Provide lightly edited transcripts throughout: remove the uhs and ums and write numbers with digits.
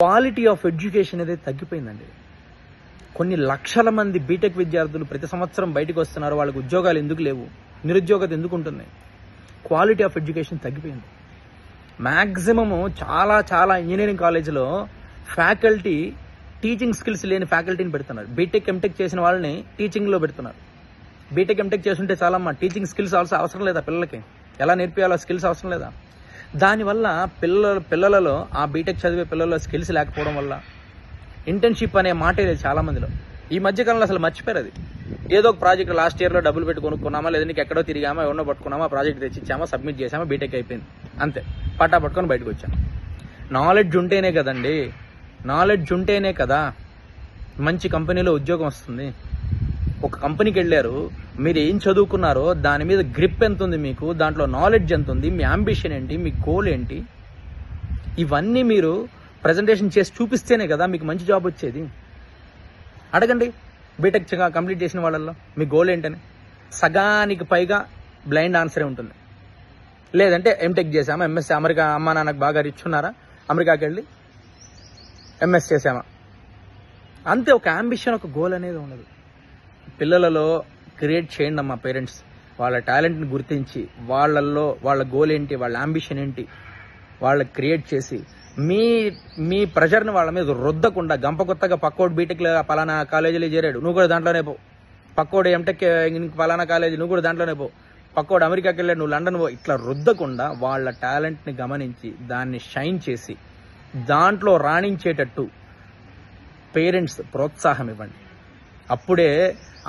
Quality of education అనేది తగ్గిపోయిందండి. కొన్ని లక్షల మంది బీటెక్ విద్యార్థులు ప్రతి సంవత్సరం బయటకు వస్తున్నారు. వాళ్ళకి ఉద్యోగాలు ఎందుకు లేవు? నిరుద్యోగత ఎందుకు ఉంటున్నాయి? క్వాలిటీ ఆఫ్ ఎడ్యుకేషన్ తగ్గిపోయింది. మ్యాక్సిమము చాలా ఇంజనీరింగ్ కాలేజీలో ఫ్యాకల్టీ టీచింగ్ స్కిల్స్ లేని ఫ్యాకల్టీని పెడుతున్నారు. బీటెక్ ఎంటెక్ చేసిన వాళ్ళని టీచింగ్లో పెడుతున్నారు. బీటెక్ ఎంటెక్ చేస్తుంటే చాలమ్మా, టీచింగ్ స్కిల్స్ అవసరం లేదా? పిల్లలకి ఎలా నేర్పియాలో స్కిల్స్ అవసరం లేదా? దానివల్ల పిల్లలలో ఆ బీటెక్ చదివే పిల్లల్లో స్కిల్స్ లేకపోవడం వల్ల ఇంటర్న్షిప్ అనే మాటే లేదు చాలా మందిలో. ఈ మధ్యకాలంలో అసలు మర్చిపోయారు అది. ఏదో ఒక ప్రాజెక్ట్ లాస్ట్ ఇయర్లో డబ్బులు పెట్టి కొనుక్కున్నామా, లేదంటే ఎక్కడో తిరిగామా, ఎవరినో పట్టుకున్నామా, ప్రాజెక్ట్ తెచ్చిచ్చామా, సబ్మిట్ చేసామా, బీటెక్ అయిపోయింది, అంతే. పట్టా పట్టుకొని బయటకు వచ్చాం. నాలెడ్జ్ ఉంటేనే కదండి, నాలెడ్జ్ ఉంటేనే కదా మంచి కంపెనీలో ఉద్యోగం వస్తుంది. ఒక కంపెనీకి వెళ్ళారు, మీరు ఏం చదువుకున్నారో దాని మీద గ్రిప్ ఎంత ఉంది మీకు, దాంట్లో నాలెడ్జ్ ఎంత ఉంది, మీ అంబిషన్ ఏంటి, మీ గోల్ ఏంటి, ఇవన్నీ మీరు ప్రజెంటేషన్ చేసి చూపిస్తేనే కదా మీకు మంచి జాబ్ వచ్చేది. అడగండి బీటెక్ కంప్లీట్ చేసిన వాళ్ళల్లో మీ గోల్ ఏంటని. సగానికి పైగా బ్లైండ్ ఆన్సరే ఉంటుంది. లేదంటే ఎంటెక్ చేసామా, ఎంఎస్సీ, అమెరికా అమ్మా నాన్నకు బాగా రిచ్ ఉన్నారా, అమెరికాకి వెళ్ళి ఎంఎస్ చేసామా, అంతే. ఒక అంబిషన్, ఒక గోల్ అనేది ఉండదు. పిల్లలలో క్రియేట్ చేయండి అమ్మా పేరెంట్స్. వాళ్ళ టాలెంట్ని గుర్తించి వాళ్ళల్లో వాళ్ళ గోల్ ఏంటి, వాళ్ళ అంబిషన్ ఏంటి వాళ్ళకి క్రియేట్ చేసి మీ ప్రెషర్ని వాళ్ళ మీద రుద్దకుండా, గంప కొత్తగా పక్కోడు బీటెక్ పలానా కాలేజీలో చేరాడు నువ్వు కూడా దాంట్లోనే పో, పక్కోడు ఎంటెక్ పలానా కాలేజీ నువ్వు కూడా దాంట్లోనే పో, పక్కోడు అమెరికాకి వెళ్ళాడు నువ్వు లండన్ పో, ఇట్లా రుద్దకుండా వాళ్ళ టాలెంట్ని గమనించి దాన్ని షైన్ చేసి దాంట్లో రాణించేటట్టు పేరెంట్స్ ప్రోత్సాహం ఇవ్వండి. అప్పుడే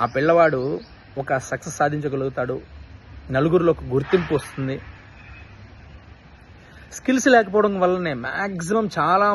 ఆ పిల్లవాడు ఒక సక్సెస్ సాధించగలుగుతాడు, నలుగురిలో ఒక గుర్తింపు వస్తుంది. స్కిల్స్ లేకపోవడం వల్లనే మ్యాక్సిమం చాలా